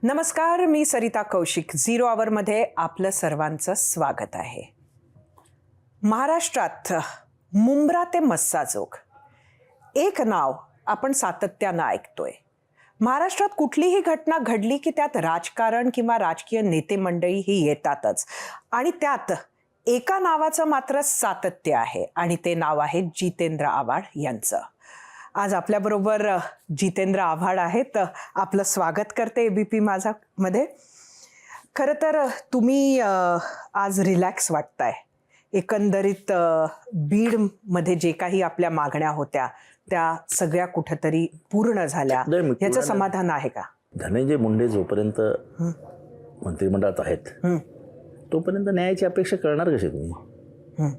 नमस्कार, मी सरिता कौशिक. 0 आवरमध्ये आपलं सर्वांचं स्वागत आहे. महाराष्ट्रात मुंब्रा ते मस्साजोग एक नाव आपण सातत्यानं ऐकतोय. महाराष्ट्रात कुठलीही घटना घडली की त्यात राजकारण किंवा राजकीय नेते मंडळी ही येतातच, आणि त्यात एका नावाचं मात्र सातत्य आहे, आणि ते नाव आहे जितेंद्र आव्हाड यांचं. आज आपल्याबरोबर जितेंद्र आव्हाड आहेत. आपलं स्वागत करते ABP माझामध्ये. खरं तर तुम्ही आज रिलॅक्स वाटताय. एकंदरीत बीडमध्ये जे काही आपल्या मागण्या होत्या त्या सगळ्या कुठेतरी पूर्ण झाल्या, याचं समाधान आहे का? धनंजय मुंडे जोपर्यंत मंत्रिमंडळात आहेत तोपर्यंत न्यायाची अपेक्षा करणार कशी तुम्ही?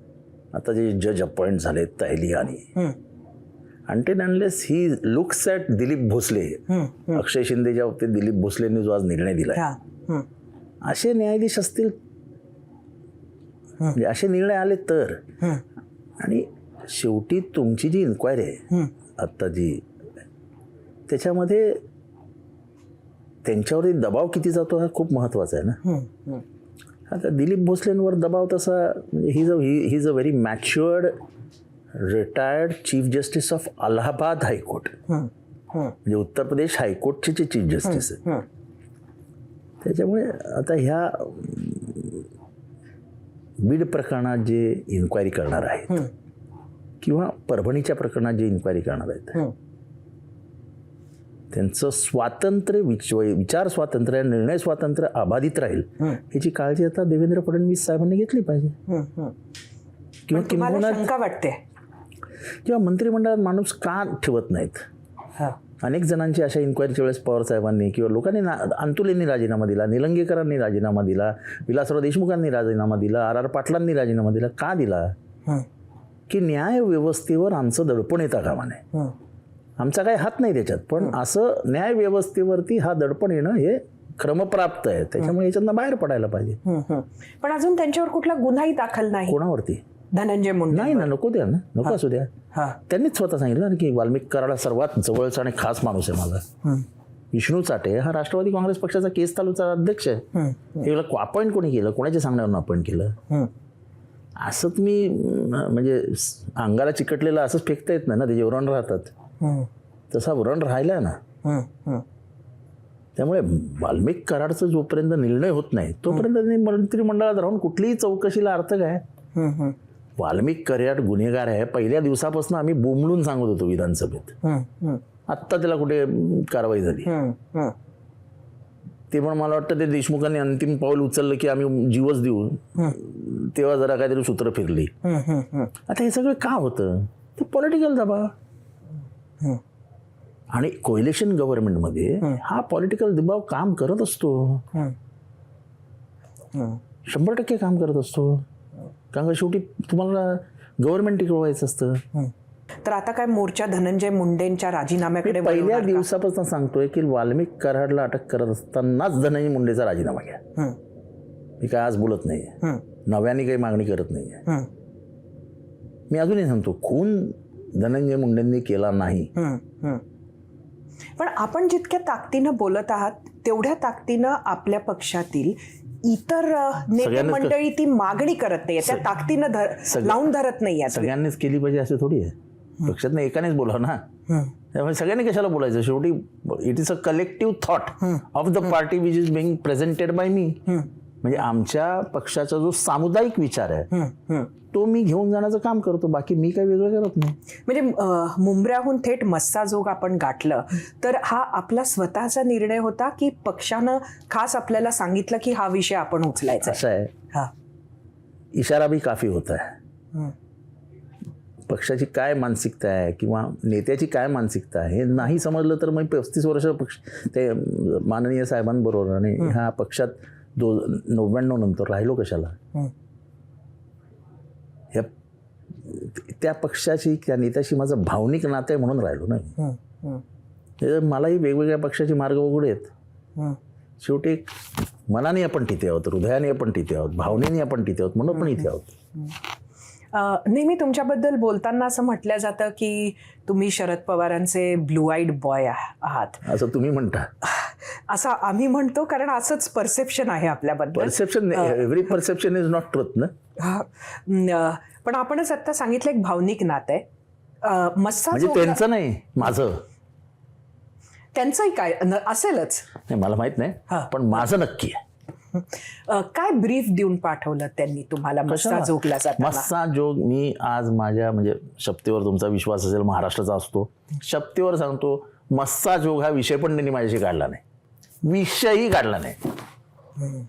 आता जे जज अपॉइंट झालेत Tahaliyani, until unless he looks at Dilip Bhosale, Akshay शिंदेच्या बाबतीत दिलीप भोसलेंनी जो आज निर्णय दिलाय, असे न्यायाधीश असतील, म्हणजे असे निर्णय आले तर, आणि शेवटी तुमची जी इन्क्वायरी आहे आत्ता जी, त्याच्यामध्ये त्यांच्यावरती दबाव किती जातो हा खूप महत्त्वाचा आहे ना. आता दिलीप भोसलेंवर दबाव तसा, म्हणजे he is a very matured retired chief justice of Allahabad high court, म्हणजे उत्तर प्रदेश हायकोर्टचे जे चीफ जस्टिस आहेत. त्याच्यामुळे आता ह्या बीड प्रकरणात जे इन्क्वायरी करणार आहेत किंवा परभणीच्या प्रकरणात जे इन्क्वायरी करणार आहेत, त्यांचं स्वातंत्र्य, विचार स्वातंत्र्य, निर्णय स्वातंत्र्य अबाधित राहील ह्याची काळजी आता देवेंद्र फडणवीस साहेबांनी घेतली पाहिजे. किंवा किंवा शंका वाटते किंवा मंत्रिमंडळात माणूस का ठेवत नाहीत. अनेक जणांची अशा इन्क्वायरीच्या वेळेस पवार साहेबांनी किंवा लोकांनी अंतुलेंनी राजीनामा दिला, निलंगेकरांनी राजीनामा दिला, विलासराव देशमुखांनी राजीनामा दिला, RR पाटलांनी राजीनामा दिला. का दिला? की न्याय व्यवस्थेवर आमचं दडपण येता कामा नये. आमचा काही हात नाही त्याच्यात, पण असं न्याय व्यवस्थेवरती हा दडपण येणं हे क्रमप्राप्त आहे. त्याच्यामुळे याच्यातनं बाहेर पडायला पाहिजे. पण अजून त्यांच्यावर कुठला गुन्हाही दाखल नाही. कोणावरती? धनंजय मुंडे. नाही ना, नको द्या ना, नको असू द्या. त्यांनीच स्वतः सांगितलं की वाल्मिक कराडा सर्वात जवळचा आणि खास माणूस आहे माझा. विष्णू चाटे हा राष्ट्रवादी काँग्रेस पक्षाचा केस तालुका अध्यक्ष आहे. हे अपॉइंट कोणी केलं? कोणाच्या सांगण्यावरून अपॉइंट केलं? असं तुम्ही म्हणजे अंगाला चिकटलेलं असंच फेकता येत नाही ना, त्याचे व्रण राहतात. तसा व्रण राहिला ना. त्यामुळे वाल्मिक कराडचा जोपर्यंत निर्णय होत नाही तोपर्यंत त्यांनी मंत्रिमंडळात राहून कुठलीही चौकशीला अर्थ काय? वाल्मिक कराड गुन्हेगार आहे, पहिल्या दिवसापासून आम्ही बोंबलून सांगत होतो विधानसभेत. आत्ता त्याला कुठे कारवाई झाली? ते पण मला वाटतं ते देशमुखांनी अंतिम पाऊल उचललं की आम्ही जीवच देऊ, तेव्हा जरा काहीतरी सूत्र फिरली. आता हे सगळं का होतं? ते पॉलिटिकल दबाव. आणि कोएलिशन गव्हर्नमेंटमध्ये हा पॉलिटिकल दबाव काम करत असतो, 100% काम करत असतो. कारण शेवटी तुम्हाला गव्हर्नमेंट टिकवायचं असतं. तर आता काय मोर्चा धनंजय मुंडेंच्या राजीनाम्याकडे? पहिल्या दिवसापासून सांगतोय की वाल्मिक कराडला अटक करत असतानाच धनंजय मुंडेचा राजीनामा घ्या. मी काय आज बोलत नाहीये, नव्याने काही मागणी करत नाहीये. मी अजूनही सांगतो, खून धनंजय मुंडेंनी केला नाही. पण आपण जितक्या ताकदीनं बोलत आहात तेवढ्या ताकदीनं आपल्या पक्षातील इतर नेते मंडळी ती मागणी करत नाही, त्या ताकदीनं लावून धरत नाही. सगळ्यांनीच केली पाहिजे असं थोडी आहे. पक्षातनं एकानेच बोलावं ना. त्यामुळे सगळ्यांनी कशाला बोलायचं? शेवटी it is a collective thought of the party which is being presented by me. म्हणजे आमच्या पक्षाचा जो सामुदायिक विचार आहे तो मी घेऊन जाण्याचं काम करतो, बाकी मी काही वेगळं करत नाही. म्हणजे मुंब्र्याहून थेट मस्साजोग आपण गाठलं तर हा आपला स्वतःचा निर्णय होता की पक्षानं खास आपल्याला सांगितलं की हा विषय आपण उचलायचा? असं आहे, इशारा भी काफी होता है. पक्षाची काय मानसिकता आहे किंवा नेत्याची काय मानसिकता आहे हे नाही समजलं तर मग 35 वर्ष पक्ष ते माननीय साहेबांबरोबर आणि ह्या पक्षात 99 नंतर राहिलो कशाला? त्या पक्षाची, त्या नेत्याशी माझं भावनिक नातं आहे म्हणून राहिलो नाही. मलाही वेगवेगळ्या पक्षाचे मार्ग उघडे आहेत. शेवटी मनाने आपण तिथे आहोत, हृदयाने आपण तिथे आहोत, भावनेने आपण तिथे आहोत, म्हणून आपण इथे आहोत. नेहमी तुमच्याबद्दल बोलताना असं म्हटलं जातं की तुम्ही शरद पवारांचे ब्लू आईड बॉय आहात, असं तुम्ही म्हणता. असं आम्ही म्हणतो कारण असंच परसेप्शन आहे आपल्याबद्दल. Perception, every perception is not truth ना. पण आपणच आता सांगितलं एक भावनिक नातं आहे. मस्सा म्हणजे त्यांचं नाही, माझं. त्यांचंही काय असेलच, नाही मला माहित नाही, पण माझं नक्की आहे. काय ब्रीफ देऊन पाठवलं त्यांनी तुम्हाला मस्सा जोगला जाताना? मस्सा जोग मी आज माझ्या म्हणजे शपथेवर तुमचा विश्वास असेल, महाराष्ट्राचा असतो, शपथेवर सांगतो, मस्सा जोग हा विषय पण त्यांनी माझ्याशी काढला नाही, विषयही काढला नाही.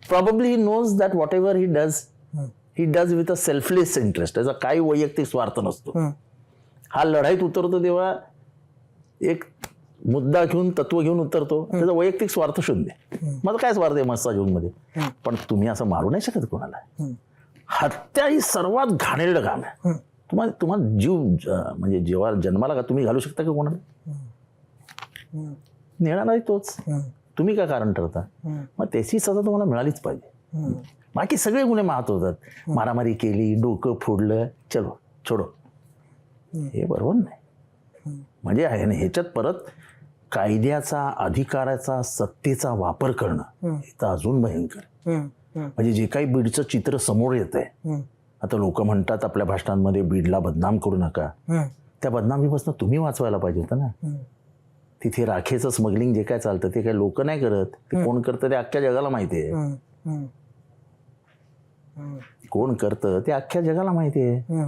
Probably he knows that whatever he does with a selfless interest. त्याचा काही वैयक्तिक स्वार्थ नसतो. हा लढाईत उतरतो तेव्हा एक मुद्दा घेऊन, तत्व घेऊन उतरतो, त्याचा वैयक्तिक स्वार्थ शोधणे. माझा काय स्वार्थ आहे मस्सा जोगमध्ये? पण तुम्ही असं मारू नाही शकत कोणाला. हत्या ही सर्वात घाणेरडं काम आहे. तुम्हाला जीव म्हणजे जेव्हा जन्माला का तुम्ही घालू शकता का कोणाला? नेणाराही तोच. तुम्ही काय कारण ठरता? मग त्याची सजा तुम्हाला मिळालीच पाहिजे. बाकी सगळे गुन्हे माफ होतात. मारामारी केली, डोकं फोडलं, चलो छोडो, हे बरोबर नाही. म्हणजे आहे ना, ह्याच्यात परत कायद्याचा, अधिकाराचा, सत्तेचा वापर करणं हे तर अजून भयंकर. म्हणजे जे काही बीडचं चित्र समोर येत आहे, आता लोक म्हणतात आपल्या भाषणांमध्ये बीडला बदनाम करू नका. त्या बदनामीपासून तुम्ही वाचवायला पाहिजे होतं ना. तिथे राखेचं स्मगलिंग जे काय चालतं ते काय लोक नाही करत, ते कोण करतं ते अख्ख्या जगाला माहिती आहे. कोण करतं ते अख्ख्या जगाला माहिती आहे.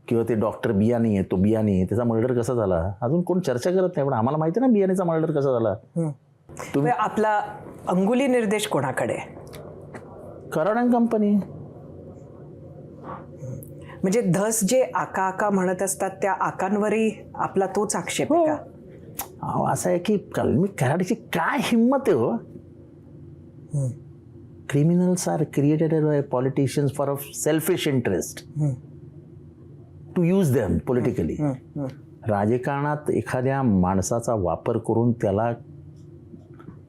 किंवा ते डॉक्टर बियाणी आहे, तो बियाणी आहे, त्याचा मर्डर कसा झाला अजून कोण चर्चा करत नाही, पण आम्हाला माहिती आहे ना बियाणीचा मर्डर कसा झाला. तुम्ही आपला अंगुली निर्देश कोणाकडे? कराड कंपनी. म्हणजे धस जे आका आका म्हणत असतात त्या आकांवरही आपला तोच आक्षेप आहे का? असं आहे की कराडची काय हिंमत आहे हो. Criminals are created by politicians for of selfish interest to use them politically. राजकारणात एखाद्या माणसाचा वापर करून त्याला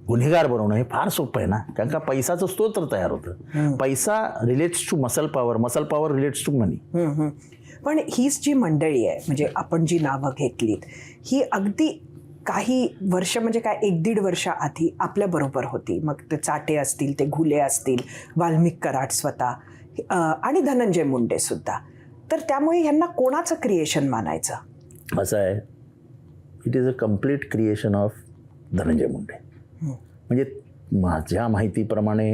गुन्हेगार बनवणं हे फार सोपं आहे ना, कारण का पैसाचं स्तोत्र तयार होतं. पैसा relates to muscle power, muscle power relates to money. पण हीच जी मंडळी आहे, म्हणजे आपण जी नावं घेतलीत, ही अगदी काही वर्ष म्हणजे काय 1-1.5 वर्ष आधी आपल्या बरोबर होती. मग ते चाटे असतील, ते घुले असतील, वाल्मिक कराड स्वतः आणि धनंजय मुंडे सुद्धा. तर त्यामुळे यांना कोणाचं क्रिएशन मानायचं? असं आहे, it is a complete creation of Dhananjay Munde. म्हणजे माझ्या माहितीप्रमाणे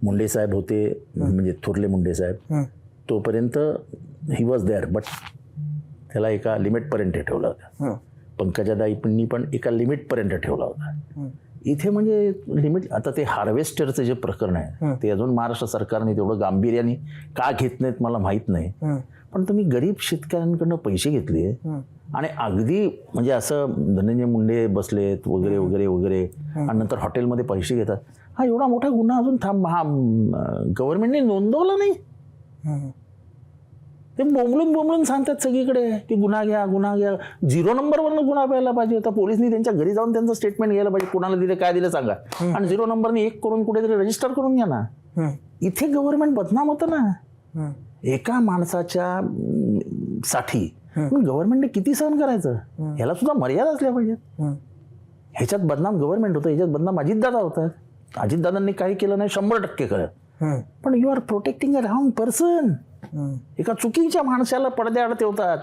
मुंडे साहेब होते, म्हणजे थोरले मुंडे साहेब, तोपर्यंत ही वॉज देअर, बट त्याला एका लिमिटपर्यंत ठेवलं होतं. पंकजाताईंनी पण एका लिमिटपर्यंत ठेवला होता. इथे म्हणजे लिमिट, आता ते हार्वेस्टरचं जे प्रकरण आहे ते अजून महाराष्ट्र सरकारने तेवढं गांभीर्याने का घेत नाहीत मला माहीत नाही. पण तुम्ही गरीब शेतकऱ्यांकडनं पैसे घेतले आणि अगदी म्हणजे असं धनंजय मुंडे बसलेत वगैरे वगैरे वगैरे आणि नंतर हॉटेलमध्ये पैसे घेतात. हा एवढा मोठा गुन्हा अजून गव्हर्नमेंटने नोंदवला नाही. ते बोंबलून सांगतात सगळीकडे की गुन्हा घ्या गुन्हा घ्या. 0 नंबरवरनं गुन्हा प्यायला पाहिजे होता. पोलिसनी त्यांच्या घरी जाऊन त्यांचं स्टेटमेंट घ्यायला पाहिजे, कुणाला दिलं काय दिलं सांगा, आणि 0 नंबरने 1 करून कुठेतरी रजिस्टर करून घ्या ना. इथे गव्हर्नमेंट बदनाम होतं ना एका माणसाच्या साठी. गव्हर्नमेंटने किती सहन करायचं, ह्याला सुद्धा मर्यादा असल्या पाहिजेत. ह्याच्यात बदनाम गव्हर्नमेंट होतं, ह्याच्यात बदनाम अजितदादा होतात. अजितदादांनी काही केलं नाही 100% करत, पण you are protecting a wrong person. एका चुकीच्या माणसाला पडद्याआड ठेवतात.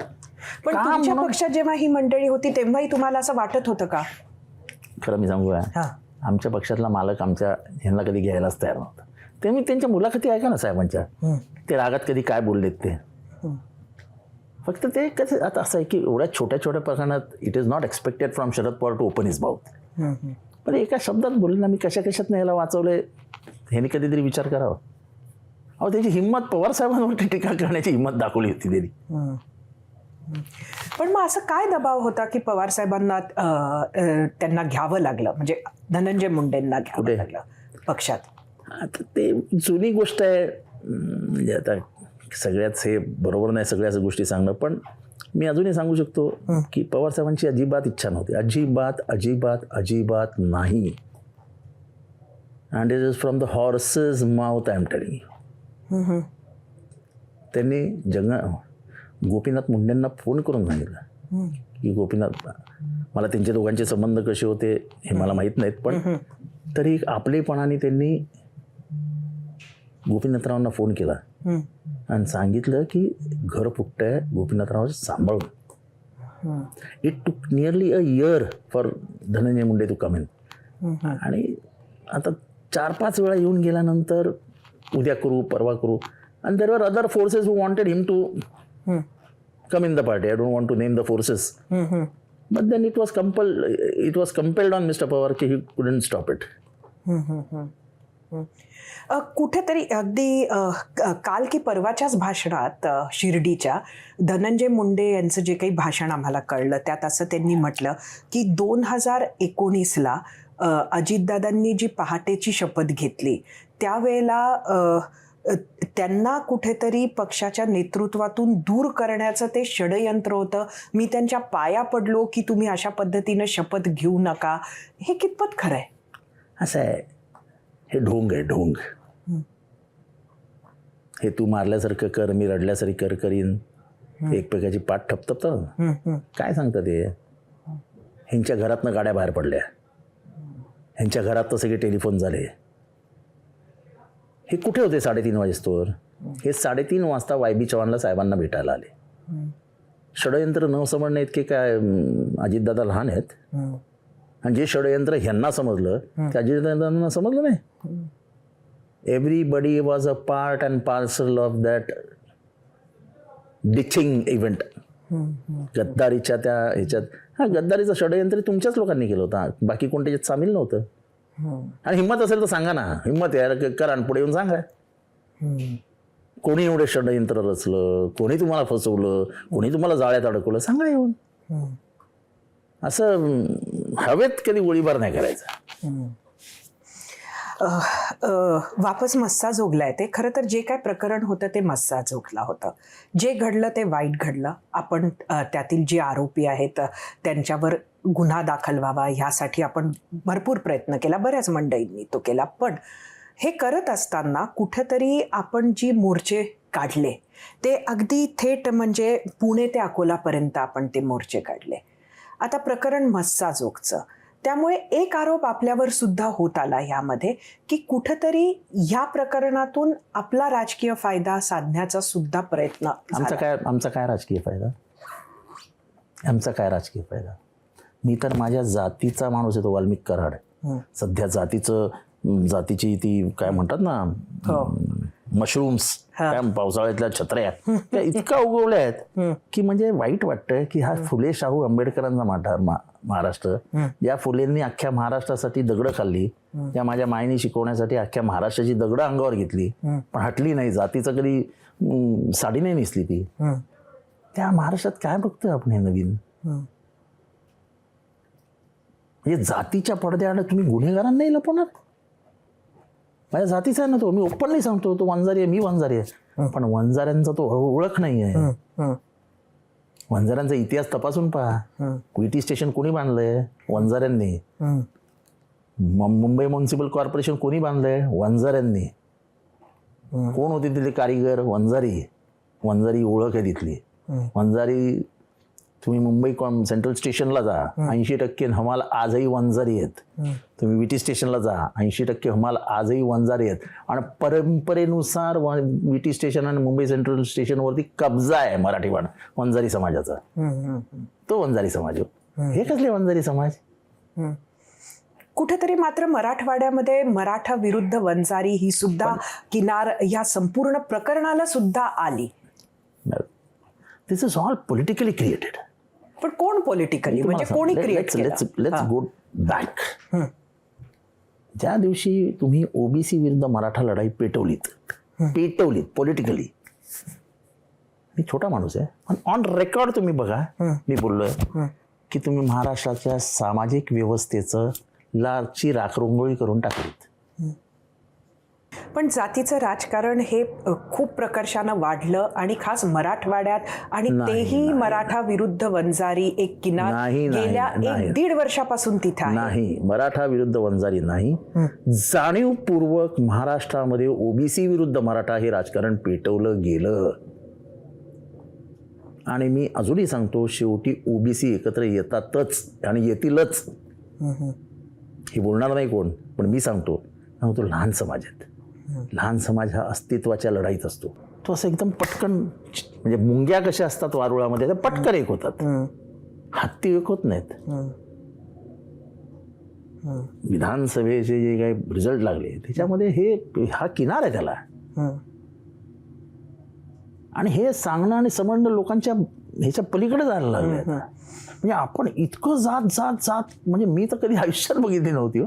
पण तुमच्या पक्षात जेव्हा ही मंडळी होती तेव्हाही तुम्हाला असं वाटत होतं का? खरं मी सांगू का, आमच्या पक्षातला मालक आमच्या ह्यांना कधी घ्यायलाच तयार नव्हता. ते मी त्यांच्या मुलाखती ऐका ना साहेबांच्या, ते रागात कधी काय बोललेत ते. फक्त ते कसं आता असं आहे की एवढ्या छोट्या छोट्या प्रकरणात it is not expected from Sharad Pawar to open his mouth. पण एका शब्दात बोलले ना, मी कशात नाही याला वाचवले, ह्याने कधीतरी विचार करावा. अहो त्याची हिंमत, पवार साहेबांवरती टीका करण्याची हिंमत दाखवली होती त्यांनी. पण मग असं काय दबाव होता की पवार साहेबांना त्यांना घ्यावं लागलं, म्हणजे धनंजय मुंडेंना घ्यावं लागलं पक्षात? आता ते जुनी गोष्ट आहे, म्हणजे आता सगळ्याच हे बरोबर नाही सगळ्याच गोष्टी सांगणं, पण मी अजूनही सांगू शकतो की पवार साहेबांची अजिबात इच्छा नव्हती, अजिबात अजिबात अजिबात नाही. And it is from the horses mouth I am telling you. त्यांनी गोपीनाथ मुंडेंना फोन करून सांगितलं की गोपीनाथ, मला त्यांचे दोघांचे संबंध कसे होते हे मला माहीत नाहीत, पण तरी एक आपलेपणाने त्यांनी गोपीनाथरावांना फोन केला आणि सांगितलं की घर फुटतंय, गोपीनाथराव सांभाळून. It took nearly a year for Dhananjay Munde to come in. आणि आता 4-5 वेळा येऊन गेल्यानंतर उद्या करू, परवा करू, and there were other forces who wanted him to come in the party. I don't want to name the forces. But then it was compelled on Mr. Pawar ki he couldn't stop it. कुठेतरी अगदी काल की परवाच्याच भाषणात शिर्डीच्या धनंजय मुंडे यांचं जे काही भाषण आम्हाला कळलं त्यात असं त्यांनी म्हटलं की 2019ला अजितदादांनी जी पहाटेची शपथ घेतली त्यावेळेला त्यांना कुठेतरी पक्षाच्या नेतृत्वातून दूर करण्याचं ते षडयंत्र होतं. मी त्यांच्या पाया पडलो की तुम्ही अशा पद्धतीनं शपथ घेऊ नका. हे कितपत खरं आहे? असं आहे, हे ढोंग आहे, ढोंग. हे तू मारल्यासारखं कर, मी रडल्यासारखी कर करीन, एकमेकाची पाठ ठपथपतं. काय सांगतात ते? ह्यांच्या घरातनं गाड्या बाहेर पडल्या, ह्यांच्या घरात तर सगळे टेलिफोन झाले. हे कुठे होते 3:30 वाजेस्तोवर? हे 3:30 वाजता YB चव्हाणला साहेबांना भेटायला आले. षडयंत्र न समजणे इतके काय अजितदादा लहान आहेत? आणि जे षडयंत्र ह्यांना समजलं ते अजितदादांना समजलं नाही. Everybody was a part and parcel of that ditching event. गद्दारीच्या त्या ह्याच्यात गद्दारीचं षडयंत्र तुमच्याच लोकांनी केलं होतं, बाकी कोण त्याच्यात सामील नव्हतं. आणि हिंमत असेल तर सांगा ना, हिंमत आहे करा आणि पुढे येऊन सांगा कोणी एवढे षडयंत्र रचलं, कोणी तुम्हाला फसवलं, कोणी तुम्हाला जाळ्यात अडकवलं, सांगा येऊन. असं हवेत कधी गोळीबार नाही करायचा. वापस मस्साजोगला आहे ते. खरं तर जे काय प्रकरण होतं ते मस्साजोगला होतं. जे घडलं ते वाईट घडलं. आपण त्यातील जे आरोपी आहेत त्यांच्यावर गुन्हा दाखल व्हावा ह्यासाठी आपण भरपूर प्रयत्न केला, बऱ्याच मंडळींनी तो केला. पण हे करत असताना कुठेतरी आपण जी मोर्चे काढले ते अगदी थेट म्हणजे पुणे ते अकोलापर्यंत आपण ते मोर्चे काढले. आता प्रकरण मस्साजोगचं, त्यामुळे एक आरोप आपल्यावर सुद्धा होत आला ह्यामध्ये की कुठेतरी ह्या प्रकरणातून आपला राजकीय फायदा साधण्याचा सुद्धा प्रयत्न. आमचा काय राजकीय फायदा? आमचा काय राजकीय फायदा? मी तर माझ्या जातीचा माणूस आहे, तो वाल्मिक कराड. सध्या जातीची ती काय म्हणतात ना, मशरूम्स, काय पावसाळ्यातल्या छत्र्या त्या इतका उगवल्या आहेत की म्हणजे वाईट वाटतं की हा फुले शाहू आंबेडकरांचा महाराष्ट्र, ज्या फुलेंनी अख्ख्या महाराष्ट्रासाठी दगडं खाल्ली, त्या माझ्या मायने शिकवण्यासाठी अख्ख्या महाराष्ट्राची दगडं अंगावर घेतली पण हटली नाही, जातीचं कधी साडी नाही नेसली ती. त्या महाराष्ट्रात काय बघतोय आपण हे नवीन? म्हणजे जातीच्या पडद्याआड तुम्ही गुन्हेगारांना नाही लपवणार? माझ्या जातीचा आहे ना तो, मी ओपनली सांगतो, तो वंजारी आहे, मी वंजारी आहे. पण वंजाऱ्यांचा तो ओळख नाही आहे. वंजाऱ्यांचा इतिहास तपासून पहा. विटी स्टेशन कोणी बांधलंय? वंजाऱ्यांनी. मुंबई म्युनिसिपल कॉर्पोरेशन कोणी बांधलंय? वंजाऱ्यांनी. कोण होते तिथले कारीगर? वंजारी ओळख आहे तिथली. वंजारी, तुम्ही मुंबई सेंट्रल स्टेशनला जा, 80% हमाल आजही वंजारी आहेत. तुम्ही विटी स्टेशनला जा, 80% हमाल आजही वंजारी आहेत. आणि परंपरेनुसार विटी स्टेशन आणि मुंबई सेंट्रल स्टेशनवरती कब्जा आहे मराठी वंजारी समाजाचा. तो वंजारी समाज. हे कसले वंजारी समाज? कुठेतरी मात्र मराठवाड्यामध्ये मराठा विरुद्ध वंजारी ही सुद्धा किनार ह्या संपूर्ण प्रकरणाला सुद्धा आली. दिस इज ऑल पॉलिटिकली क्रिएटेड. पण कोण पॉलिटिकली, म्हणजे कोणी क्रिएट केलं? Let's go back. ज्या दिवशी तुम्ही ओबीसी विरुद्ध मराठा लढाई पेटवलीत पॉलिटिकली, मी छोटा माणूस आहे पण ऑन रेकॉर्ड तुम्ही बघा, मी बोललोय की तुम्ही महाराष्ट्राच्या सामाजिक व्यवस्थेचं लाची राखरंगोळी करून टाकलीत. पण जातीचं राजकारण हे खूप प्रकर्षानं वाढलं आणि खास मराठवाड्यात, आणि तेही मराठा विरुद्ध वंजारी एक किनार गेल्या 1-1.5 वर्षापासून तिथे आहे. नाही, मराठा विरुद्ध वंजारी नाही, जाणीवपूर्वक महाराष्ट्रामध्ये ओबीसी विरुद्ध मराठा हे राजकारण पेटवलं गेलं. आणि मी अजूनही सांगतो, शेवटी ओबीसी एकत्र येतातच आणि येतीलच. हे बोलणार नाही कोण, पण मी सांगतो लहान समाज आहेत. लहान समाज हा अस्तित्वाच्या लढाईत असतो. तो असं एकदम पटकन, म्हणजे मुंग्या कशा असतात वारुळामध्ये, त्या पटकन एक होतात, हत्ती एक होत नाहीत. विधानसभेचे जे काही रिझल्ट लागले त्याच्यामध्ये हा किनार आहे त्याला. आणि हे सांगणं आणि समजणं लोकांच्या ह्याच्या पलीकडे जायला लागले. म्हणजे आपण इतकं जात म्हणजे मी तर कधी आयुष्यात बघितली नव्हती.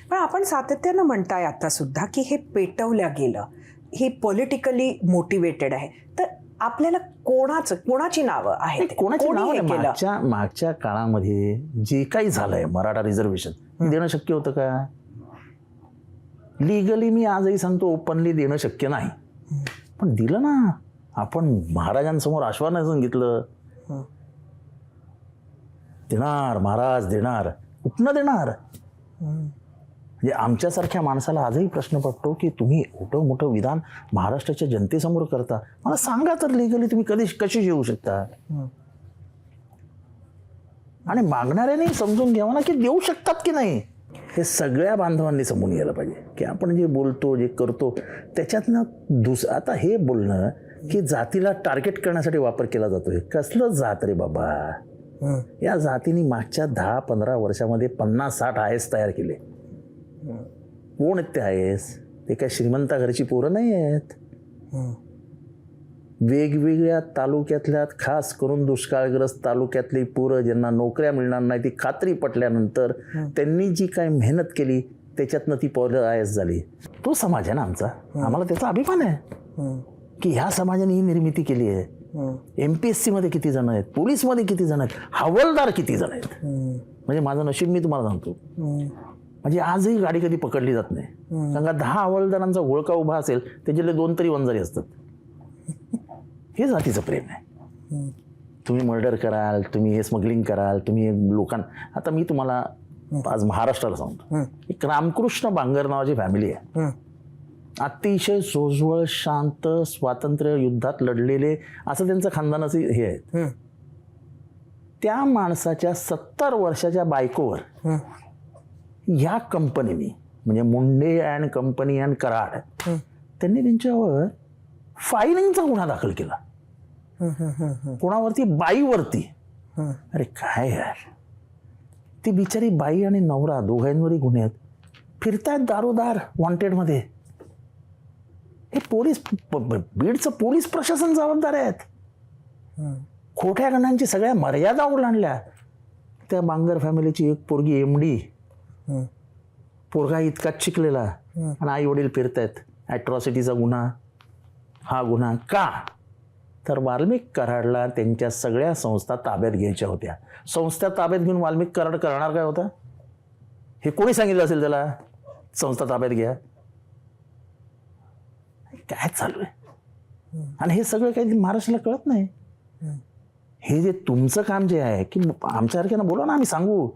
पण आपण सातत्यानं म्हणताय आता सुद्धा की हे पेटवल्या गेलं, हे पॉलिटिकली मोटिवेटेड आहे. तर आपल्याला कोणाची नावं आहेत, कोणाची नावं? मागच्या काळामध्ये जे काही झालंय, मराठा रिझर्वेशन देणं शक्य होतं का? लिगली मी आजही सांगतो, ओपनली देणं शक्य नाही, पण दिलं ना. आपण महाराजांसमोर आश्वासन घेतलं, देणार महाराज, देणार. कुठनं देणार? म्हणजे आमच्यासारख्या माणसाला आजही प्रश्न पडतो की तुम्ही मोठं मोठं विधान महाराष्ट्राच्या जनतेसमोर करता, मला सांगा तर लिगली तुम्ही कशी येऊ शकता? आणि मागणाऱ्याने समजून घ्यावं ना की देऊ शकतात की नाही. हे सगळ्या बांधवांनी समजून घ्यायला पाहिजे की आपण जे बोलतो, जे करतो त्याच्यातनं आता हे बोलणं की जातीला टार्गेट करण्यासाठी वापर केला जातोय. कसलं जात रे बाबा? या जातीने मागच्या 10-15 वर्षामध्ये 50-60 आयएस तयार केले. कोण आहेत ते आयएस? ते काय श्रीमंता घरची पोरं नाही आहेत. वेगवेगळ्या तालुक्यातल्या, खास करून दुष्काळग्रस्त तालुक्यातली पोरं ज्यांना नोकऱ्या मिळणार नाही, ती खात्री पटल्यानंतर त्यांनी जी काय मेहनत केली त्याच्यातनं ती पोरं आयएस झाली. तो समाज आहे ना आमचा. आम्हाला त्याचा अभिमान आहे की ह्या समाजाने ही निर्मिती केली आहे. MPSC मध्ये किती जण आहेत, पोलीसमध्ये किती जण आहेत, हवालदार किती जण आहेत. म्हणजे माझं नशीब मी तुम्हाला सांगतो, म्हणजे आजही गाडी कधी पकडली जात नाही. सांगा 10 हवालदारांचा घोळका उभा असेल, त्याच्यातले 2 तरी वंजारी असतात. हे जातीचं प्रेम आहे. तुम्ही मर्डर कराल, तुम्ही हे स्मगलिंग कराल, तुम्ही लोकांना. आता मी तुम्हाला आज महाराष्ट्राला सांगतो, एक रामकृष्ण बांगर नावाची फॅमिली आहे. अतिशय सोज्वळ, शांत, स्वातंत्र्य युद्धात लढलेले असं त्यांचं खानदानाचे हे आहेत. त्या माणसाच्या 70 वर्षाच्या बायकोवर या कंपनीने, म्हणजे Munde and company and Karad, त्यांनी त्यांच्यावर फायलिंगचा गुन्हा दाखल केला. कोणावरती? बाईवरती. अरे काय यार, ती बिचारी बाई आणि नवरा दोघांवरही गुन्हे आहेत. फिरतायत दारोदार वॉन्टेडमध्ये. हे पोलीस, बीडचं पोलीस प्रशासन जबाबदार आहेत. खोट्या गुन्ह्यांची सगळ्या मर्यादा ओलांडल्या. त्या बांगर फॅमिलीची एक पोरगी MD, पोरगा इतकाच शिकलेला, आणि आई वडील फिरतायत. ॲट्रॉसिटीचा गुन्हा, हा गुन्हा का? तर वाल्मिक कराडला त्यांच्या सगळ्या संस्था ताब्यात घ्यायच्या होत्या. संस्था ताब्यात घेऊन वाल्मिक कराड करणार काय होता? हे कोणी सांगितलं असेल त्याला संस्था ताब्यात घ्या? काय चालू आहे? आणि हे सगळं काही महाराष्ट्राला कळत नाही. हे जे तुमचं काम जे आहे की आमच्यासारख्यांना बोला ना, आम्ही सांगू.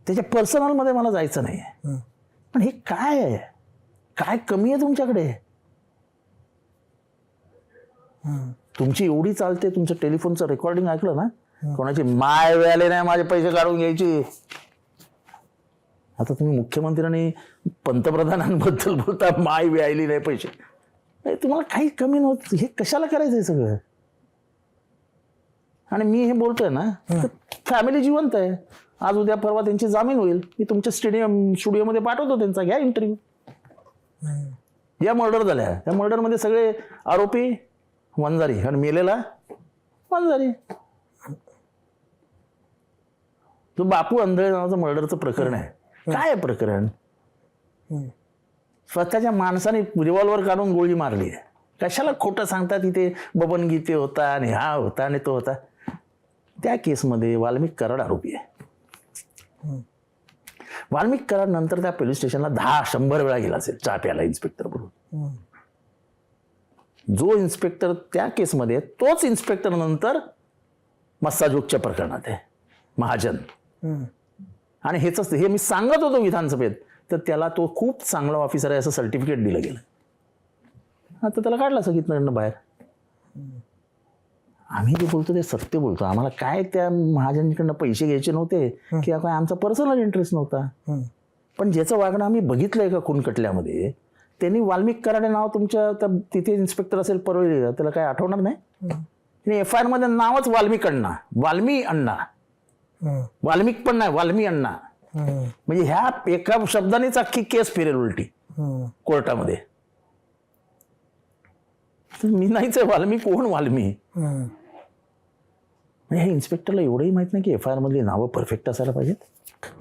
त्याच्या पर्सनलमध्ये मला जायचं नाही. पण हे काय आहे? काय कमी आहे तुमच्याकडे? तुमची एवढी चालते, तुमचं टेलिफोनचं रेकॉर्डिंग ऐकलं ना, कोणाची माय वेळाले नाही माझे पैसे काढून घ्यायची. आता तुम्ही मुख्यमंत्र्यांनी पंतप्रधानांबद्दल बोलता, माय वेळाली नाही पैसे. तुम्हाला काही कमी नव्हतं. हे कशाला करायचंय सगळं? आणि मी हे बोलतोय ना, फॅमिली जिवंत आहे. आज उद्या परवा त्यांची जामीन होईल. मी तुमच्या स्टुडिओमध्ये पाठवतो त्यांचा, घ्या इंटरव्ह्यू. या मर्डर झाल्या, त्या मर्डरमध्ये सगळे आरोपी वंजारी आणि मेलेला वंजारी. तो बापू अंधळे नावाचं मर्डरचं प्रकरण आहे. काय आहे प्रकरण? स्वतःच्या माणसाने रिव्हॉल्वर काढून गोळी मारली आहे. कशाला खोटं सांगतात? इथे बबन गीते होता आणि हा होता आणि तो होता. त्या केसमध्ये वाल्मिक कराड आरोपी आहे. वाल्मिक कराड नंतर त्या पोलीस स्टेशनला 10-100 वेळा गेला असेल चहा प्यायला इन्स्पेक्टर बरोबर. जो इन्स्पेक्टर त्या केसमध्ये, तोच इन्स्पेक्टर नंतर मस्साजोगच्या प्रकरणात आहे, महाजन. आणि हे मी सांगत होतो विधानसभेत, तर त्याला तो खूप चांगला ऑफिसर आहे असं सर्टिफिकेट दिलं गेलं. आता त्याला काढला सगळीतनं बाहेर. आम्ही जे बोलतो ते सत्य बोलतो. आम्हाला काय त्या महाजनकडनं पैसे घ्यायचे नव्हते किंवा काय आमचा पर्सनल इंटरेस्ट नव्हता. पण ज्याचं वागणं आम्ही बघितलंय का खूनकटल्यामध्ये, त्यांनी वाल्मिक कराडे नाव तुमच्या तिथे इन्स्पेक्टर असेल परळीला, त्याला काय आठवणार नाही? FIR मध्ये नावच वाल्मिक अण्णा, वाल्मी अण्णा, वाल्मिक पण नाही, वाल्मी अण्णा. म्हणजे ह्या एका शब्दानेच अख्खी केस फिरेल उलटी कोर्टामध्ये. मी नाहीच आहे वाल्मी, कोण वाल्मी? म्हणजे हे इन्स्पेक्टरला एवढंही माहित नाही की FIR मधली नावं परफेक्ट असायला पाहिजेत.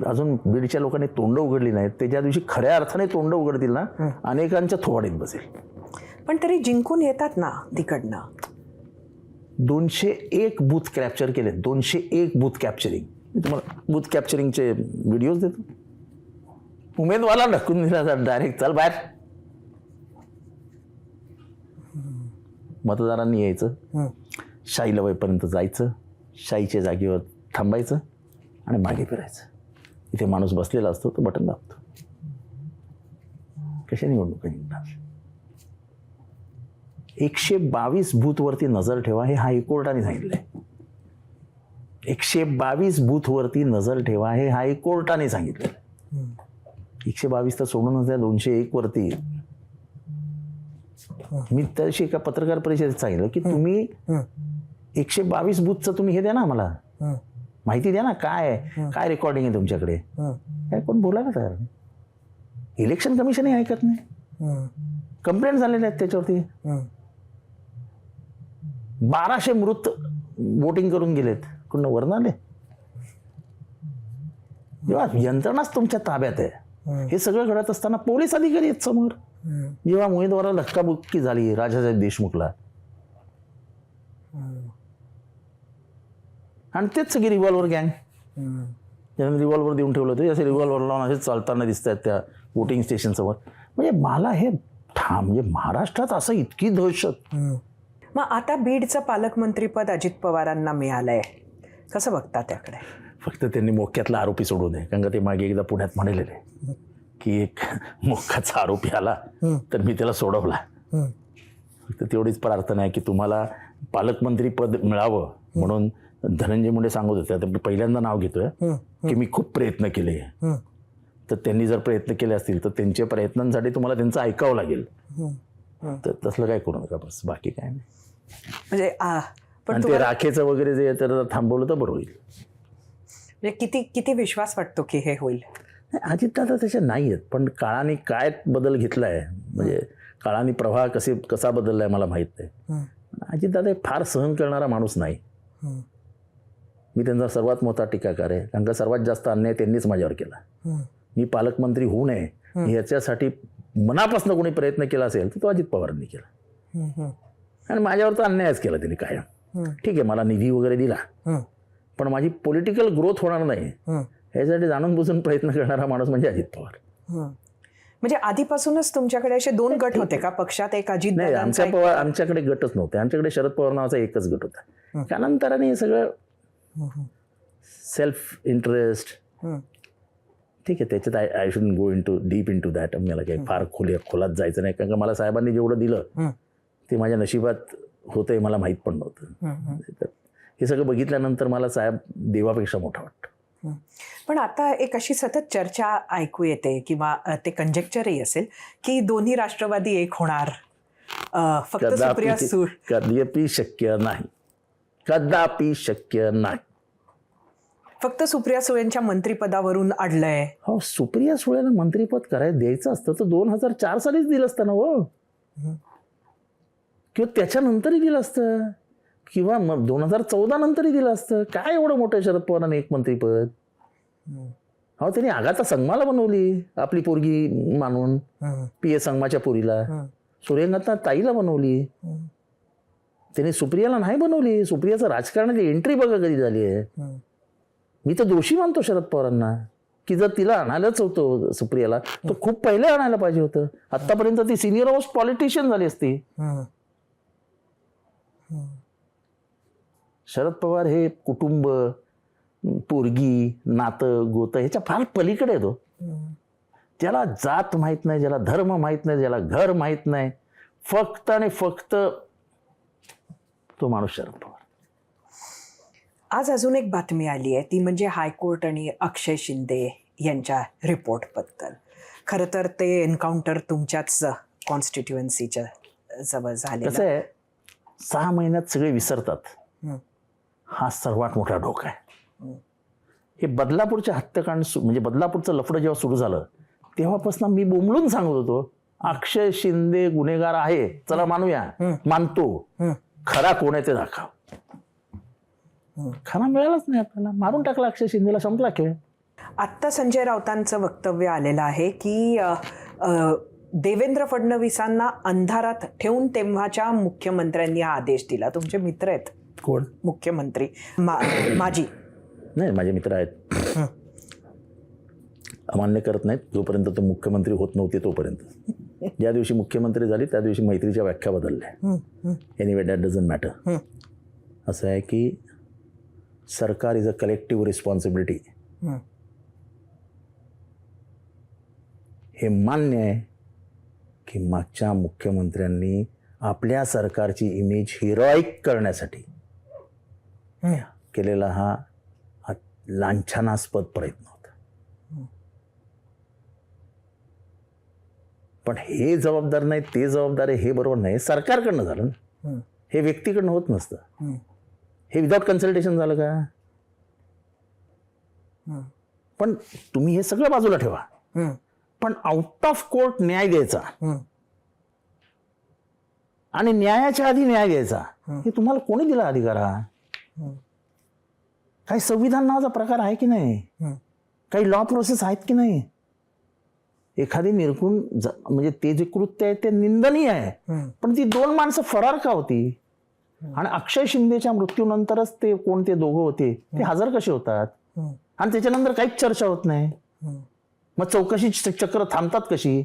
अजून बीडच्या लोकांनी तोंड उघडली नाहीत. ते ज्या दिवशी खऱ्या अर्थाने तोंड उघडतील ना, अनेकांच्या थोवाडीत बसेल. पण तरी जिंकून येतात ना तिकडनं. 201 बूथ कॅप्चर केले, 201 बूथ कॅप्चरिंग. मी तुम्हाला बूथ कॅप्चरिंगचे व्हिडिओज देतो. उमेदवाराला ढकलून दिला डायरेक्ट, चल बाहेर. मतदारांनी यायचं, शाई लवईपर्यंत जायचं, शाईच्या जागेवर थांबायचं आणि मागे फिरायचं. इथे माणूस बसलेला असतो, तो बटन दाबतो. कशा निवडणुका निघणार? 122 बूथवरती नजर ठेवा, हे हायकोर्टाने सांगितलंय. 122 बूथवरती नजर ठेवा, हे हायकोर्टाने सांगितलं. 122 तर सोडूनच द्या, 201 वरती. मी त्याशी एका पत्रकार परिषदेत सांगितलं की तुम्ही 122 बूथचं तुम्ही हे द्या ना, मला माहिती द्या ना, काय रेकॉर्डिंग आहे तुमच्याकडे. काय कोण बोलायला तयार नाही. इलेक्शन कमिशनही ऐकत नाही. कंप्लेंट झालेल्या आहेत त्याच्यावरती. 1200 मृत वोटिंग करून गेलेत. कोण वरून आले? जेव्हा यंत्रणाच तुमच्या ताब्यात आहे, हे सगळं घडत असताना पोलीस अधिकारी आहेत समोर. जेव्हा उमेदवाराला धक्काबुक्की झाली राजासाहेब देशमुखला, आणि तेच सगळी रिव्हॉल्वर गँग, ज्यांनी रिव्हॉल्वर देऊन ठेवलं होतं, असे रिव्हॉल्वर लावून असे चालताना दिसत आहेत त्या वोटिंग स्टेशन समोर. म्हणजे मला हे म्हणजे महाराष्ट्रात असं इतकी दहशत. मग आता बीडचं पालकमंत्रीपद अजित पवारांना मिळालंय, कसं बघता त्याकडे? फक्त त्यांनी मोक्यातला आरोपी सोडू नये, कारण का ते मागे एकदा पुण्यात म्हणलेले की एक मोक्याचा आरोपी आला तर मी त्याला सोडवला. फक्त तेवढीच प्रार्थना आहे की तुम्हाला पालकमंत्री पद मिळावं म्हणून धनंजय मुंडे सांगत होते. आता मी पहिल्यांदा नाव घेतोय की मी खूप प्रयत्न केले. तर त्यांनी जर प्रयत्न केले असतील तर त्यांच्या प्रयत्नांसाठी तुम्हाला त्यांचं ऐकावं लागेल. तर तसलं काय करू नका, बस, बाकी काय नाही. म्हणजे पण ते राखेचं वगैरे जे तर थांबवलं तर बरं होईल. म्हणजे किती विश्वास वाटतो की हे होईल? अजितदादा तसे नाही आहेत, पण काळाने काय बदल घेतलाय, म्हणजे काळाने प्रवाह कसा बदललाय मला माहित नाही. अजितदादा फार सहन करणारा माणूस नाही. मी त्यांचा सर्वात मोठा टीकाकार आहे, कारण का सर्वात जास्त अन्याय त्यांनीच माझ्यावर केला. मी पालकमंत्री होऊ नये याच्यासाठी मनापासून कोणी प्रयत्न केला असेल तर तो अजित पवारांनी केला. आणि माझ्यावर तर अन्यायच केला त्यांनी कायम. ठीक आहे, मला निधी वगैरे दिला, पण माझी पॉलिटिकल ग्रोथ होणार नाही यासाठी जाणून बुजून प्रयत्न करणारा माणूस म्हणजे अजित पवार. म्हणजे आधीपासूनच तुमच्याकडे असे 2 गट होते का पक्षात? एक अजित नाही, आमच्याकडे गटच नव्हते. आमच्याकडे शरद पवार नावाचा एकच गट होता. त्यानंतराने हे सगळं सेल्फ इंटरेस्ट, ठीक आहे, त्याच्यात I should go deep into that. मला काही फार खोलात जायचं नाही, कारण का मला साहेबांनी जेवढं दिलं ते माझ्या नशिबात होतंय मला माहीत पण नव्हतं. हे सगळं बघितल्यानंतर मला साहेब देवापेक्षा मोठा वाटतं. पण आता एक अशी सतत चर्चा ऐकू येते किंवा ते कंजेक्चरही असेल की दोन्ही राष्ट्रवादी एक होणार, फक्त सुप्रिया सुळे. कदापि शक्य नाही, कदापि शक्य नाही. फक्त सुप्रिया सुळेंच्या मंत्रिपदावरून अडलंय. हो, सुप्रिया सुळेला मंत्रिपद द्यायचं असतं तर 2004 सालीच दिलं असतं ना हो, किंवा त्याच्यानंतरही दिलं असतं, किंवा मग 2014 नंतरही दिलं असतं. काय एवढं मोठं शरद पवारांनी एक मंत्रिपद? हो, त्यांनी आगाता संगमाला बनवली आपली पोरगी मानून, PS संगमाच्या पोरीला. सूर्यकांत ताईला बनवली, त्यांनी सुप्रियाला नाही बनवली. सुप्रियाचं राजकारणाची एंट्री बघा कधी झाली आहे. मी तर दोषी मानतो शरद पवारांना की जर तिला आणायलाच होतं सुप्रियाला तर खूप पहिले आणायला पाहिजे होतं. आतापर्यंत ती सिनियर मोस्ट पॉलिटिशियन झाली असती. शरद पवार हे कुटुंब, पोरगी, नातं गोतं ह्याच्या फार पलीकडे येतो. ज्याला जात माहीत नाही, ज्याला धर्म माहीत नाही, ज्याला घर माहीत नाही, फक्त आणि फक्त तो माणूस शरद पवार. आज अजून एक बातमी आली आहे, ती म्हणजे हायकोर्ट आणि अक्षय शिंदे यांच्या रिपोर्टबद्दल. खरं तर ते एन्काउंटर तुमच्याच कॉन्स्टिट्युएन्सीच्या जवळ कसं झालेलं. आहे, 6 महिन्यात सगळे विसरतात, हं. हा सर्वात मोठा धोका आहे. हे बदलापूरच्या हत्याकांड म्हणजे बदलापूरचं लफडं जेव्हा सुरू झालं तेव्हापासून मी बोंबलून सांगत होतो, अक्षय शिंदे गुन्हेगार आहे, चला मानूया, मानतो, खरा कोण आहे ते दाखव. खरा मिळालाच नाही आपल्याला, मारून टाकला अक्षय शिंदेला, संपला खेळ. आत्ता संजय राऊतांचं वक्तव्य आलेलं आहे की देवेंद्र फडणवीसांना अंधारात ठेवून तेव्हाच्या मुख्यमंत्र्यांनी हा आदेश दिला. तुमचे मित्र आहेत कोण? मुख्यमंत्री माजी. नाही, माझे मित्र आहेत, अमान्य करत नाहीत. जोपर्यंत ते मुख्यमंत्री होत नव्हते तोपर्यंत. ज्या दिवशी मुख्यमंत्री झाली त्या दिवशी मैत्रीच्या व्याख्या बदलल्या. Anyway that doesn't matter. असं आहे की सरकार इज अ कलेक्टिव्ह रिस्पॉन्सिबिलिटी. हे मान्य आहे की मागच्या मुख्यमंत्र्यांनी आपल्या सरकारची इमेज हिरोईक करण्यासाठी केलेला हा लांछनास्पद प्रयत्न होता. पण हे जबाबदार नाही, ते जबाबदार आहे, हे बरोबर नाही. सरकारकडनं झालं ना, हे व्यक्तीकडनं होत नसतं. हे विदाउट कन्सल्टेशन झालं का? पण तुम्ही हे सगळं बाजूला ठेवा, पण आउट ऑफ कोर्ट न्याय द्यायचा आणि न्यायाच्या आधी न्याय द्यायचा, हे तुम्हाला कोणी दिला अधिकार? हा काही संविधान नावाचा प्रकार आहे की नाही? काही लॉ प्रोसेस आहेत की नाही? एखादी निरखून म्हणजे ते जे कृत्य आहे ते निंदनीय आहे, पण ती 2 माणसं फरार का होती? आणि अक्षय शिंदेच्या मृत्यूनंतरच ते कोणते दोघं होते ते हजर कसे होतात? आणि त्याच्यानंतर काहीच चर्चा होत नाही. मग चौकशी चक्र थांबतात कशी?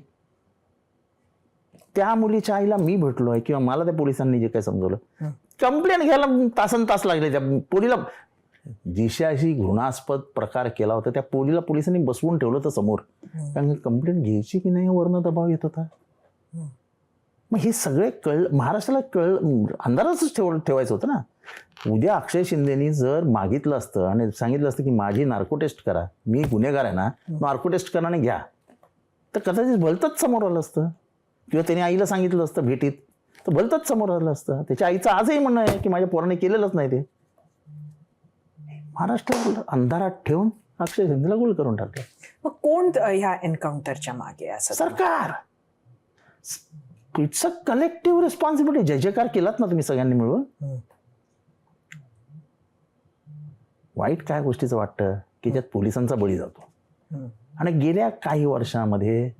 त्या मुलीच्या आईला मी भेटलोय किंवा मला त्या पोलिसांनी जे काही समजवलं, कंप्लेंट घ्यायला तासन तास लागले. त्या पोलीला जिशाशी घृणास्पद प्रकार केला होता त्या पोलिसांनी बसवून ठेवलं होतं समोर, कारण कंप्लेंट घ्यायची की नाही वरनं दबाव येत होता. मग हे सगळे महाराष्ट्राला अंधारातच ठेवायचं होतं ना. उद्या अक्षय शिंदेनी जर मागितलं असतं आणि सांगितलं असतं की माझी नार्को टेस्ट करा, मी गुन्हेगार आहे ना, नार्को टेस्ट करा आणि घ्या, तर कदाचित भलतंच समोर आलं असतं. किंवा त्याने आईला सांगितलं असतं भेटीत, तर भलतंच समोर आलं असतं. त्याच्या आईचं आजही म्हणणं आहे की माझ्या पोराने केलेलंच नाही ते. महाराष्ट्राला अंधारात ठेवून अक्षय शिंदेला गुल करून टाकलं. मग कोण ह्या एन्काउंटरच्या मागे? असं सरकार. It's a collective responsibility. जय जयकार केलात ना तुम्ही सगळ्यांनी मिळून. वाईट काय गोष्टीचं वाटतं की ज्यात पोलिसांचा बळी जातो. आणि गेल्या काही वर्षामध्ये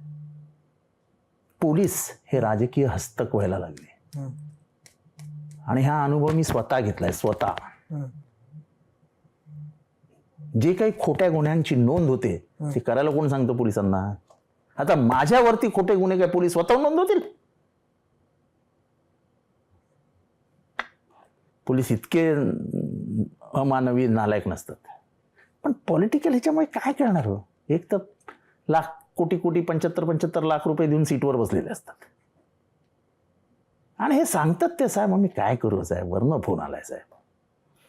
पोलीस हे राजकीय हस्तक व्हायला लागले. आणि हा अनुभव मी स्वतः घेतलाय. स्वतः जे काही खोट्या गुन्ह्यांची नोंद होते ते करायला कोण सांगतो पोलिसांना? आता माझ्यावरती खोटे गुन्हे काय पोलीस स्वतः नोंदवतील? पोलीस इतके अमानवी नालायक नसतात. पण पॉलिटिकल ह्याच्यामुळे काय करणार हो? एक तर लाख कोटी 75 लाख रुपये देऊन सीटवर बसलेले असतात आणि हे सांगतात ते साहेब. मग मी काय करू साहेब? वरनं फोन आलाय साहेब.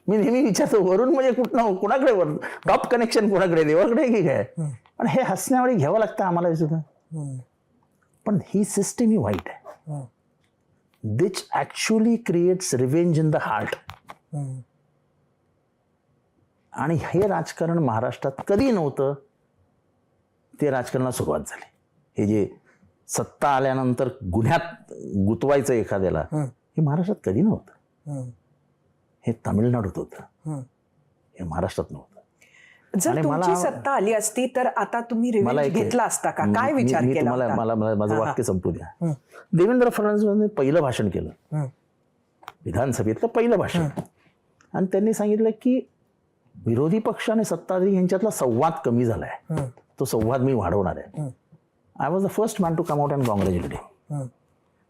मी नेहमी विचारतो वरून म्हणजे कुठनं कोणाकडे, टॉप कनेक्शन कोणाकडे, देवाकडे की काय? पण हे हसण्यावेळी घ्यावं लागतं आम्हाला सुद्धा. पण ही सिस्टीम ही वाईट आहे. Which actually creates revenge in the heart. आणि हे राजकारण महाराष्ट्रात कधी नव्हतं. ते राजकारणाला सुरुवात झाली. हे जे सत्ता आल्यानंतर गुन्ह्यात गुतवायचं एखाद्याला, हे महाराष्ट्रात कधी नव्हतं. हे तामिळनाडूत होतं, हे महाराष्ट्रात नव्हतं. जर तुमची सत्ता आली असती तर आता तुम्ही रिव्हेंज घेतला असता का? काय विचार केला होता? मला माझं वाक्य संपू द्या. देवेंद्र फडणवीसांनी पहिलं भाषण केलं विधानसभेतलं, पहिलं भाषण. आणि त्यांनी सांगितलं की विरोधी पक्ष आणि सत्ताधारी यांच्यातला संवाद कमी झालाय, तो संवाद मी वाढवणार आहे. I was the first man to come out and congratulate him.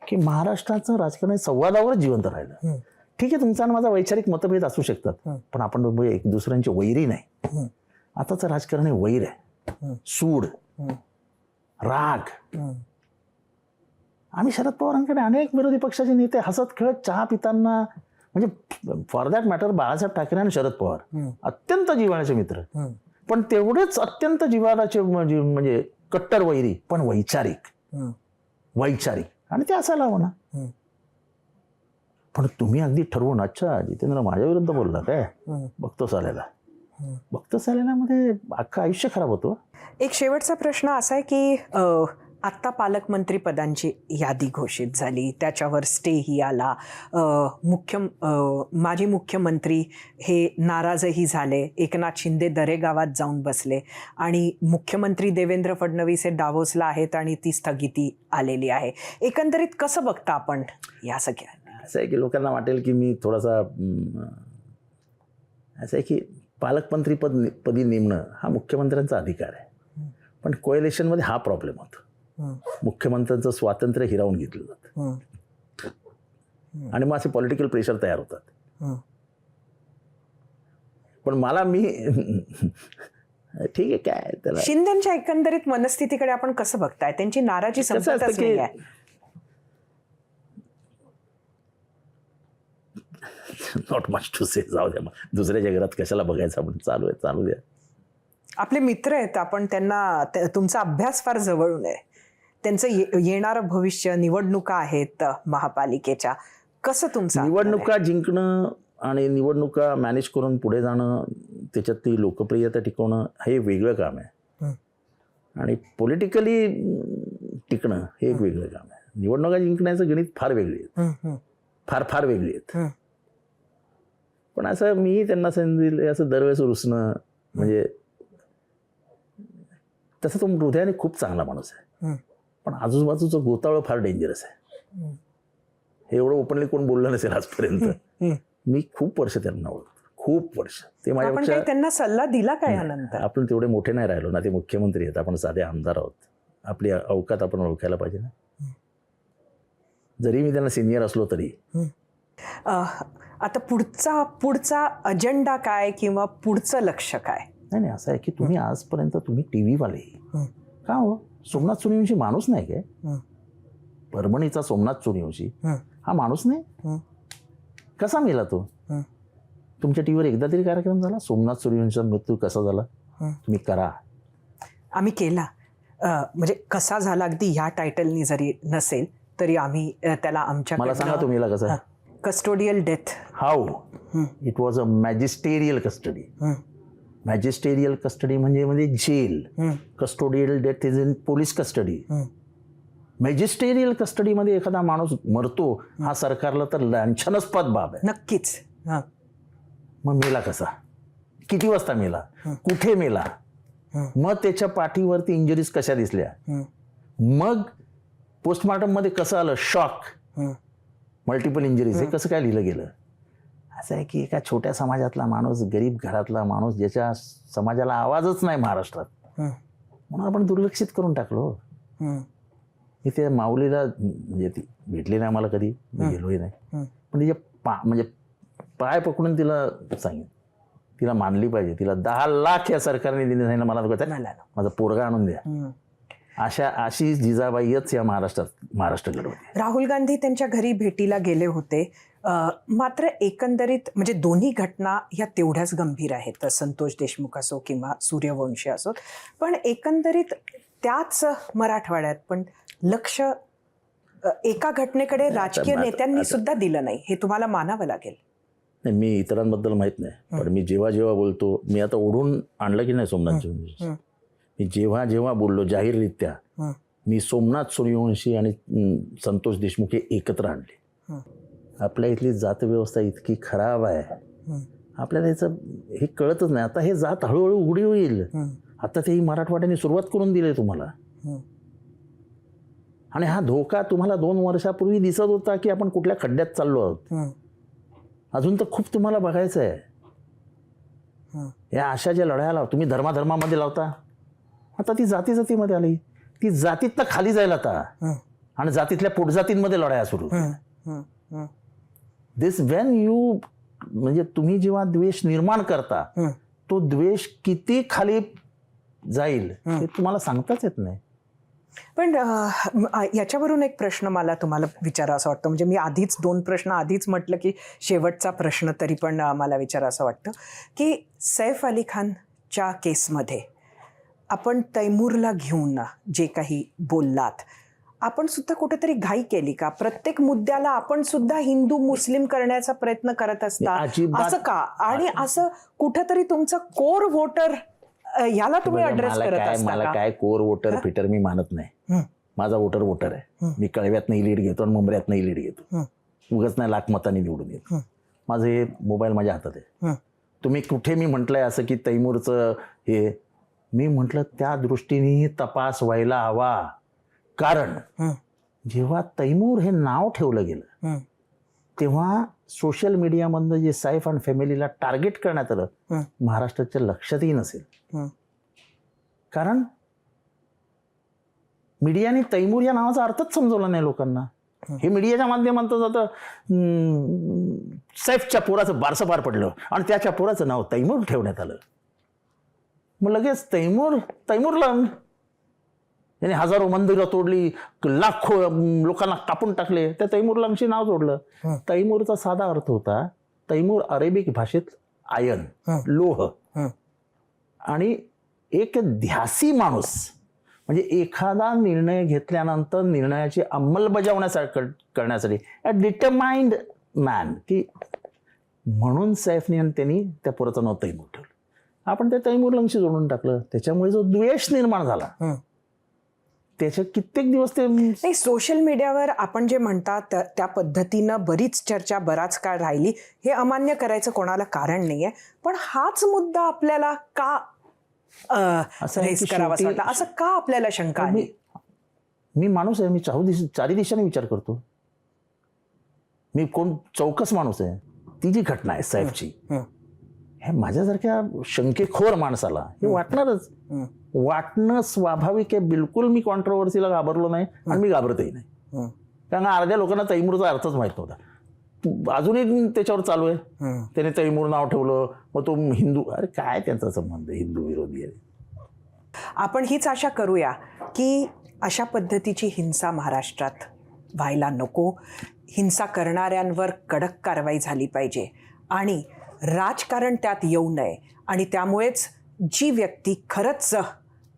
की महाराष्ट्राचं राजकारण संवादावरच जिवंत राहिलं. ठीक आहे, तुमचा आणि माझा वैचारिक मतभेद असू शकतात, पण आपण एक दुसऱ्यांचे वैरी नाही. आताचं राजकारण हे वैर आहे, सूड, राग. आम्ही शरद पवारांकडे अनेक विरोधी पक्षाचे नेते हसत खेळत चहा पिताना म्हणजे for that matter Balasaheb Thackeray आणि शरद पवार अत्यंत जिव्हाळ्याचे मित्र, पण तेवढेच अत्यंत जिव्हाळ्याचे म्हणजे कट्टर वैरी, पण वैचारिक आणि ते असायला हवं ना. पण तुम्ही अगदी ठरवून, अच्छा जितेंद्र माझ्या विरुद्ध बोलला काय, बघतोस आलेला मध्ये अख्खं आयुष्य खराब होतो. एक शेवटचा प्रश्न असा आहे की आत्ता पालकमंत्री पदांची यादी घोषित झाली, त्याच्यावर स्टेही आला. माजी मुख्यमंत्री हे नाराजही झाले. एकनाथ शिंदे दरेगावात जाऊन बसले आणि मुख्यमंत्री देवेंद्र फडणवीस हे दावोसला आहेत आणि ती स्थगिती आलेली आहे. एकंदरीत कसं बघता आपण या सगळ्या? असं आहे की लोकांना वाटेल की मी थोडासा असं आहे की पालकमंत्री पदी नेमणं हा मुख्यमंत्र्यांचा अधिकार आहे, पण कोएलिशनमध्ये हा प्रॉब्लेम होतो. मुख्यमंत्र्यांचं स्वातंत्र्य हिरावून घेतलं जातं आणि मग असे पॉलिटिकल प्रेशर तयार होतात. पण मी ठीक आहे काय त्याला. शिंदेच्या एकंदरीत मनस्थितीकडे आपण कसं बघताय? त्यांची नाराजी संपतच नाही आहे. नॉट मच टू से, जाऊ द्या, दुसऱ्याच्या घरात कशाला बघायचं, आपण चालू द्या. आपले मित्र आहेत, आपण त्यांना तुमचा अभ्यास फार जवळून आहे. त्यांचं येणारं भविष्य, निवडणुका आहेत महापालिकेच्या, कसं तुमचं? निवडणुका जिंकणं आणि निवडणुका मॅनेज करून पुढे जाणं, त्याच्यात ती लोकप्रियता टिकवणं हे वेगळं काम आहे, आणि पॉलिटिकली टिकणं हे एक वेगळं काम आहे. निवडणुका जिंकण्याचं गणित फार वेगळी आहेत, फार वेगळी आहेत. पण असं मी त्यांना सांगितलं, असं दरवेळेस रुसणं म्हणजे, तसं तो हृदयाने खूप चांगला माणूस आहे, पण आजूबाजूचं गोतावळं फार डेंजरस आहे. हे एवढं ओपनली कोण बोललं नसेल आजपर्यंत. मी खूप वर्ष त्यांना ओळखतो, खूप वर्ष. ते माझ्यापेक्षा त्यांना सल्ला दिला का यानंतर? आपण तेवढे मोठे नाही राहिलो ना, ते मुख्यमंत्री आहेत, आपण साधे आमदार आहोत. आपली अवकात आपण ओळखायला पाहिजे ना, जरी मी त्यांना सिनियर असलो तरी. आता पुढचा अजेंडा काय किंवा पुढचं लक्ष काय? नाही, असं आहे की तुम्ही आजपर्यंत तुम्ही टीव्ही वाले का हो, सोमनाथ सूर्यवंशी माणूस नाही काय? परभणीचा सोमनाथ सूर्यवंशी हा माणूस नाही? कसा मेला तो? तुमच्या टीव्हीवर एकदा तरी कार्यक्रम झाला सोमनाथ सूर्यवंशीचा मृत्यू कसा झाला? तुम्ही करा. आम्ही केला. म्हणजे कसा झाला अगदी ह्या टायटलनी जरी नसेल तरी आम्ही त्याला आमच्या, मला सांगा तुम्हीला कसं? Custodial death. How? It was a magisterial custody. Magisterial custody म्हणजे जेल. Custodial death is in police custody. Magisterial कस्टडीमध्ये एखादा माणूस मरतो हा सरकारला तर लांछनास्पद बाब आहे. नक्कीच. मग मेला कसा? किती वाजता मेला? कुठे मेला? मग त्याच्या पाठीवरती इंजरीज कशा दिसल्या? मग पोस्टमॉर्टम मध्ये कसं आलं? शॉक, मल्टिपल इंजरीज, हे कसं काय लिहिलं गेलं? असं आहे की एका छोट्या समाजातला माणूस, गरीब घरातला माणूस, ज्याच्या समाजाला आवाजच नाही महाराष्ट्रात, म्हणून आपण दुर्लक्षित करून टाकलो. इथे माऊलीला म्हणजे ती भेटली नाही मला कधी, मी गेलोही नाही, पण तिच्या म्हणजे पाय पकडून तिला सांगितलं, तिला मानली पाहिजे. तिला 10 लाख या सरकारने दिले, सांगितलं मला माझा पोरगा आणून द्या. अशी जिजाबाईच या महाराष्ट्र घडवते. राहुल गांधी त्यांच्या घरी भेटीला गेले होते. मात्र एकंदरीत म्हणजे दोन्ही घटना ह्या तेवढ्याच गंभीर आहेत, संतोष देशमुख असो किंवा सूर्यवंशी असो. पण एकंदरीत त्याच मराठवाड्यात पण लक्ष एका घटनेकडे राजकीय नेत्यांनी सुद्धा दिलं नाही, हे तुम्हाला मानावं लागेल. नाही, मी इतरांबद्दल माहित नाही, पण मी जेव्हा बोलतो, मी आता ओढून आणलं की नाही सोमनाथ सूर्यवंशी, मी जेव्हा बोललो जाहीररित्या, मी सोमनाथ सूर्यवंशी आणि संतोष देशमुख हे एकत्र आणले. आपल्या इथली जातव्यवस्था इतकी खराब आहे, आपल्याला याचं हे कळतच नाही. आता हे जात हळूहळू उघडी होईल. आता तेही मराठवाड्याने सुरुवात करून दिली तुम्हाला, आणि हा धोका तुम्हाला 2 वर्षापूर्वी दिसत होता की आपण कुठल्या खड्ड्यात चाललो आहोत. अजून तर खूप तुम्हाला बघायचं आहे. या अशा ज्या लढाया तुम्ही धर्मामध्ये लावता, आता ती जातीमध्ये आली, ती जातीत तर खाली जाईल आता, आणि जातीतल्या पोटजातींमध्ये लढाया सुरू. दिस व्हेन यू म्हणजे तुम्ही जेव्हा द्वेष निर्माण करता, तो द्वेष किती खाली जाईल हे तुम्हाला सांगताच येत नाही. पण याच्यावरून एक प्रश्न मला तुम्हाला विचारावं वाटतं. म्हणजे मी आधीच 2 प्रश्न आधीच म्हटलं की शेवटचा प्रश्न तरी पण मला विचारावं वाटतं की सैफ अली खानच्या केसमध्ये आपण तैमूरला घेऊन जे काही बोललात, आपण सुद्धा कुठेतरी घाई केली का? प्रत्येक मुद्द्याला आपण सुद्धा हिंदू मुस्लिम करण्याचा प्रयत्न करत असता, असं का? आणि असं कुठेतरी तुमचं कोर वोटर याला तुम्ही अड्रेस करत असता मला का? काय कोर वोटर फिटर मी मानत नाही. माझा वोटर आहे. मी कळव्यातनंही लीड घेतो आणि मुंबऱ्यातनंही लीड घेतो. उगाच नाही लाख मतांनी निवडून येतो. माझं हे मोबाईल माझ्या हातात आहे. तुम्ही कुठे मी म्हटलंय असं की तैमूरचं हे, मी म्हटलं त्या दृष्टीने तपास व्हायला हवा. कारण जेव्हा तैमूर हे नाव ठेवलं गेलं तेव्हा सोशल मीडियामधनं जे सैफ आणि फॅमिलीला टार्गेट करण्यात आलं, महाराष्ट्राच्या लक्षातही नसेल. कारण मीडियाने तैमूर या नावाचा अर्थच समजवला नाही लोकांना. हे मीडियाच्या माध्यमातून जातं सैफच्या पोराचं बारसं पार पडलं आणि त्याच्या पोराचं नाव तैमूर ठेवण्यात आलं. मग लगेच तैमूरला त्याने हजारो मंदिरं तोडली, लाखो लोकांना कापून टाकले, त्या तैमूरलांशी नाव जोडलं. तैमूरचा साधा अर्थ होता, तैमूर अरेबिक भाषेत आयन, लोह. आणि एक ध्यासी माणूस म्हणजे एखादा निर्णय घेतल्यानंतर निर्णयाची अंमलबजावण्यासाठी करण्यासाठी अ डिटरमाइंड मॅन, की म्हणून सैफने आणि त्यांनी त्या पोराचं नाव तैमूर ठेवलं. आपण त्या तैमूरलांशी जोडून टाकलं. त्याच्यामुळे जो द्वेष निर्माण झाला त्याच्या कित्येक दिवस ते नाही. सोशल मीडियावर आपण जे म्हणतात त्या पद्धतीनं बरीच चर्चा बराच काळ राहिली. हे अमान्य करायचं कोणाला कारण नाहीये, पण हाच मुद्दा आपल्याला का रेस करावा वाटतं? असं का आपल्याला शंका आली? मी माणूस आहे, मी चारी दिशाने विचार करतो. मी कोण चौकस माणूस आहे. ती जी घटना आहे सैफची, हे माझ्यासारख्या शंकेखोर माणसाला हे वाटणारच. वाटणं स्वाभाविक आहे. बिलकुल मी कॉन्ट्रोवर्सीला घाबरलो नाही आणि मी घाबरतही नाही. कारण अर्ध्या लोकांना तैमूरचा अर्थच माहित नव्हता. अजूनही त्याच्यावर चालू आहे. त्याने तैमूर नाव ठेवलं, मग तो हिंदू. अरे काय त्यांचा संबंध? हिंदू विरोधी आहे. आपण हीच आशा करूया की अशा पद्धतीची हिंसा महाराष्ट्रात व्हायला नको. हिंसा करणाऱ्यांवर कडक कारवाई झाली पाहिजे आणि राजकारण त्यात येऊ नये. आणि त्यामुळेच जी व्यक्ती खरंच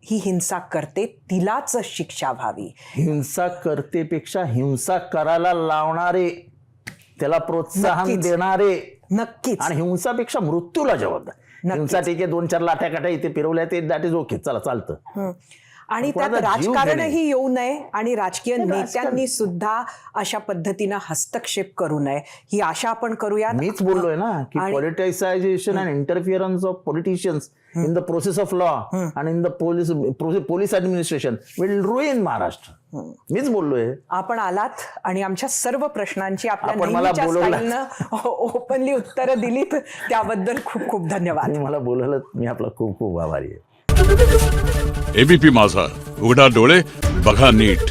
ही हिंसा करते तिलाच शिक्षा व्हावी. हिंसा करतेपेक्षा हिंसा करायला लावणारे, त्याला प्रोत्साहन देणारे, नक्कीच, आणि हिंसापेक्षा मृत्यूला जबाबदार. हिंसा ठीक आहे, 2-4 लाट्या इथे फिरवल्या ते दॅट इज ओके, चला चालतं. आणि त्यात राजकारणही येऊ नये आणि राजकीय नेत्यांनी सुद्धा अशा पद्धतीनं हस्तक्षेप करू नये ही आशा आपण करूया. मीच बोललोय ना की politicisation and interference of politicians in the process of law and in the police administration will ruin Maharashtra. मीच बोललोय. आपण आलात आणि आमच्या सर्व प्रश्नांची आपल्या ओपनली उत्तरं दिलीत, त्याबद्दल खूप खूप धन्यवाद. मला बोलायला मी आपला खूप खूप आभारी आहे. एबीपी माझा, उघडा डोळे बघा नीट.